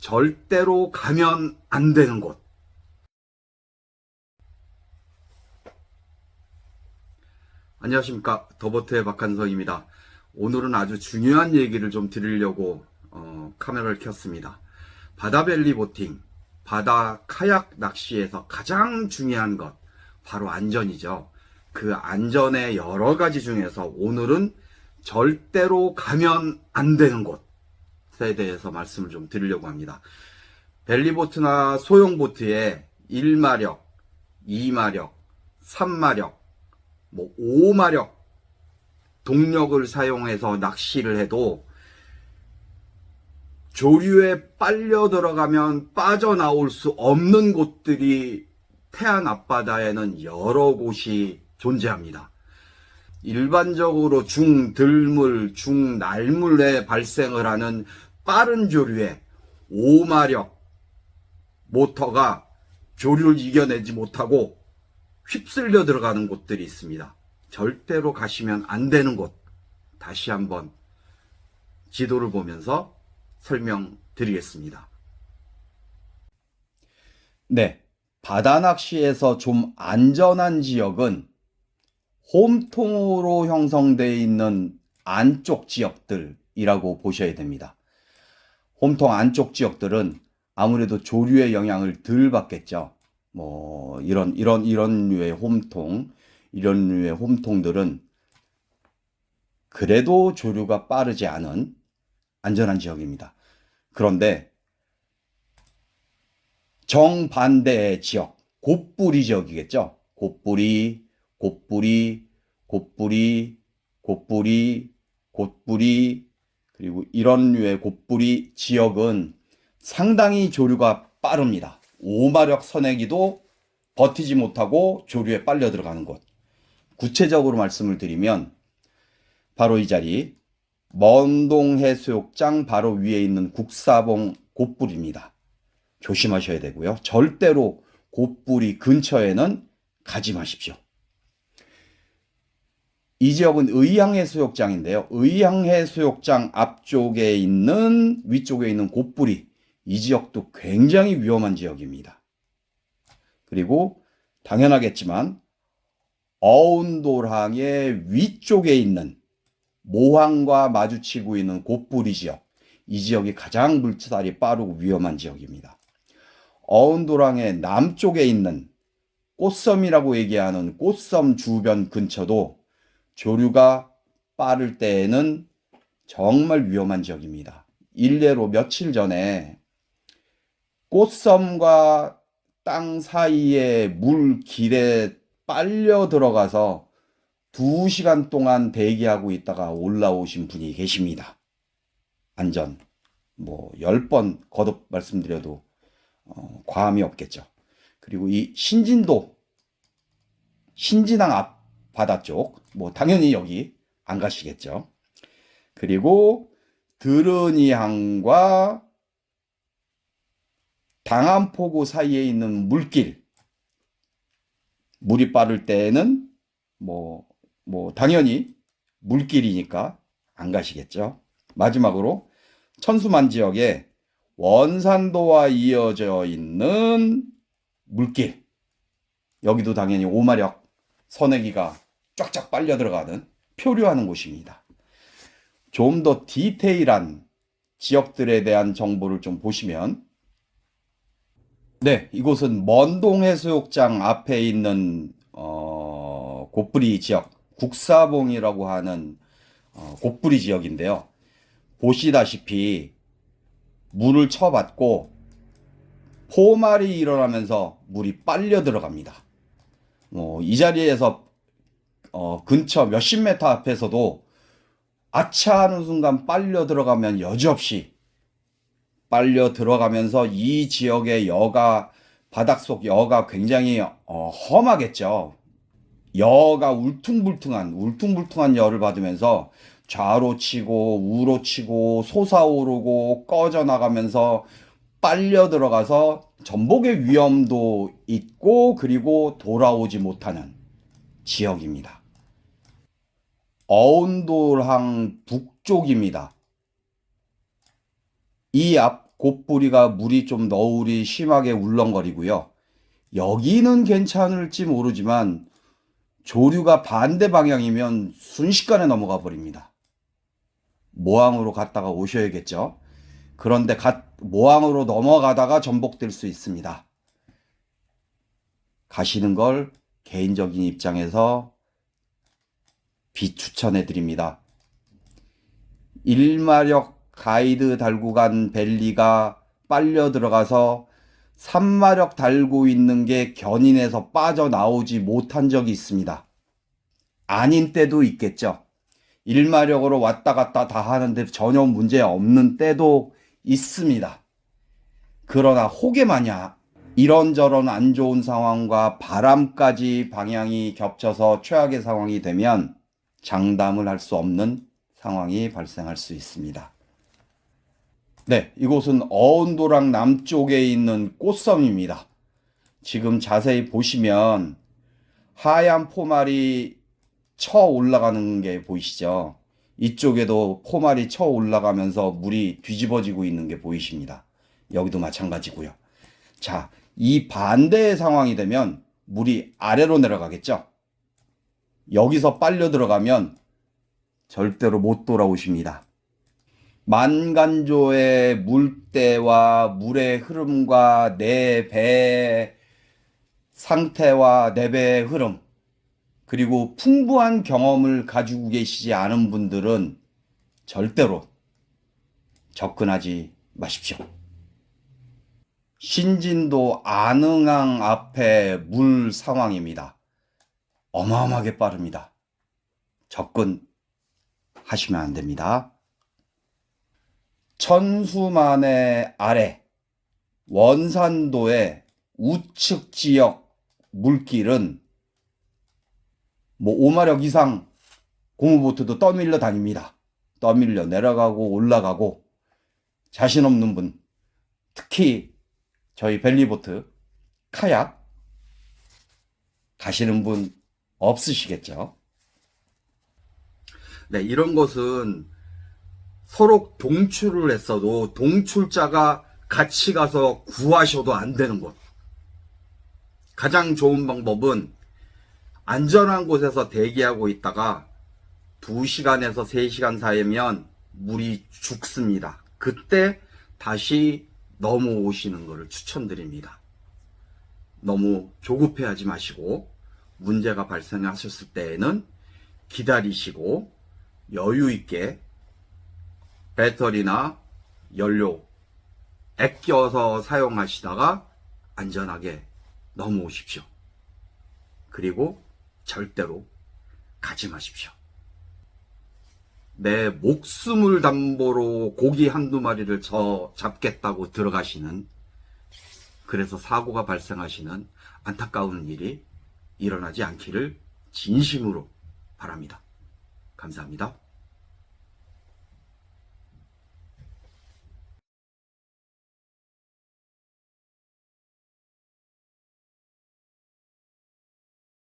절대로 가면 안 되는 곳. 안녕하십니까. 더보트의 박한성입니다. 오늘은 아주 중요한 얘기를 좀 드리려고 카메라를 켰습니다. 바다벨리 보팅, 바다 카약 낚시에서 가장 중요한 것, 바로 안전이죠. 그 안전의 여러 가지 중에서 오늘은 절대로 가면 안 되는 곳에 대해서 말씀을 좀 드리려고 합니다. 벨리보트나 소형보트에 1마력, 2마력, 3마력, 5마력 동력을 사용해서 낚시를 해도 조류에 빨려 들어가면 빠져나올 수 없는 곳들이 태안 앞바다에는 여러 곳이 존재합니다. 일반적으로 중들물, 중날물에 발생을 하는 빠른 조류에 5마력 모터가 조류를 이겨내지 못하고 휩쓸려 들어가는 곳들이 있습니다. 절대로 가시면 안 되는 곳, 다시 한번 지도를 보면서 설명드리겠습니다. 네, 바다 낚시에서 좀 안전한 지역은 홈통으로 형성되어 있는 안쪽 지역들이라고 보셔야 됩니다. 홈통 안쪽 지역들은 아무래도 조류의 영향을 덜 받겠죠. 이런 류의 홈통, 이런 류의 홈통들은 그래도 조류가 빠르지 않은 안전한 지역입니다. 그런데 정반대의 지역, 곶뿌리 지역이겠죠. 곶뿌리, 그리고 이런 류의 곶뿌리 지역은 상당히 조류가 빠릅니다. 5마력 선에기도 버티지 못하고 조류에 빨려 들어가는 곳. 구체적으로 말씀을 드리면 바로 이 자리, 먼동해수욕장 바로 위에 있는 국사봉 곶뿌리입니다. 조심하셔야 되고요. 절대로 곶뿌리 근처에는 가지 마십시오. 이 지역은 의향해수욕장인데요. 의향해수욕장 앞쪽에 있는, 위쪽에 있는 곶뿌리, 이 지역도 굉장히 위험한 지역입니다. 그리고 당연하겠지만 어운도랑의 위쪽에 있는 모항과 마주치고 있는 곶뿌리 지역, 이 지역이 가장 물살이 빠르고 위험한 지역입니다. 어운도랑의 남쪽에 있는 꽃섬이라고 얘기하는 꽃섬 주변 근처도 조류가 빠를 때에는 정말 위험한 지역입니다. 일례로 며칠 전에 꽃섬과 땅 사이에 물길에 빨려 들어가서 2시간 동안 대기하고 있다가 올라오신 분이 계십니다. 안전 10번 거듭 말씀드려도 과함이 없겠죠. 그리고 이 신진도, 신진항 앞 바다 쪽, 당연히 여기 안 가시겠죠. 그리고 드르니항과 당안포구 사이에 있는 물길, 물이 빠를 때에는 당연히 물길이니까 안 가시겠죠. 마지막으로 천수만 지역에 원산도와 이어져 있는 물길, 여기도 당연히 5마력 선에기가 쫙쫙 빨려 들어가는 표류하는 곳입니다. 좀 더 디테일한 지역들에 대한 정보를 좀 보시면, 네, 이곳은 먼동해수욕장 앞에 있는 곶뿌리 지역, 국사봉이라고 하는 곶뿌리 지역인데요. 보시다시피 물을 쳐받고 포말이 일어나면서 물이 빨려 들어갑니다. 이 자리에서 근처 몇십 메터 앞에서도 아차 하는 순간 빨려 들어가면 여지없이 빨려 들어가면서 이 지역의 여가, 바닥속 여가 굉장히 험하겠죠. 여가 울퉁불퉁한 열을 받으면서 좌로 치고 우로 치고 솟아오르고 꺼져나가면서 빨려 들어가서 전복의 위험도 있고, 그리고 돌아오지 못하는 지역입니다. 어운도항 북쪽입니다. 이 곶뿌리가 물이 좀 너울이 심하게 울렁거리고요. 여기는 괜찮을지 모르지만 조류가 반대 방향이면 순식간에 넘어가 버립니다. 모항으로 갔다가 오셔야겠죠. 그런데 모항으로 넘어가다가 전복될 수 있습니다. 가시는 걸 개인적인 입장에서 비추천해 드립니다. 1마력 가이드 달고 간 벨리가 빨려 들어가서 3마력 달고 있는 게 견인해서 빠져나오지 못한 적이 있습니다. 아닌 때도 있겠죠. 1마력으로 왔다 갔다 다 하는데 전혀 문제 없는 때도 있습니다. 그러나 혹여마냐 이런저런 안 좋은 상황과 바람까지 방향이 겹쳐서 최악의 상황이 되면 장담을 할 수 없는 상황이 발생할 수 있습니다. 네, 이곳은 어운도랑 남쪽에 있는 꽃섬입니다. 지금 자세히 보시면 하얀 포말이 쳐 올라가는 게 보이시죠? 이쪽에도 포말이 쳐 올라가면서 물이 뒤집어지고 있는 게 보이십니다. 여기도 마찬가지고요. 자, 이 반대의 상황이 되면 물이 아래로 내려가겠죠? 여기서 빨려 들어가면 절대로 못 돌아오십니다. 만간조의 물때와 물의 흐름과 내 배의 상태와 내 배의 흐름, 그리고 풍부한 경험을 가지고 계시지 않은 분들은 절대로 접근하지 마십시오. 신진도 안흥항 앞에 물 상황입니다. 어마어마하게 빠릅니다. 접근하시면 안 됩니다. 천수만의 아래 원산도의 우측 지역 물길은 5마력 이상 고무보트도 떠밀려 다닙니다. 떠밀려 내려가고 올라가고 자신 없는 분, 특히 저희 벨리보트, 카약 가시는 분 없으시겠죠? 네, 이런 것은 서로 동출을 했어도 동출자가 같이 가서 구하셔도 안 되는 곳. 가장 좋은 방법은 안전한 곳에서 대기하고 있다가 2시간에서 3시간 사이면 물이 죽습니다. 그때 다시 넘어오시는 것을 추천드립니다. 너무 조급해하지 마시고 문제가 발생하셨을 때에는 기다리시고 여유 있게 배터리나 연료 아껴서 사용하시다가 안전하게 넘어오십시오. 그리고 절대로 가지 마십시오. 내 목숨을 담보로 고기 한두 마리를 잡겠다고 들어가시는, 그래서 사고가 발생하시는 안타까운 일이 일어나지 않기를 진심으로 바랍니다. 감사합니다.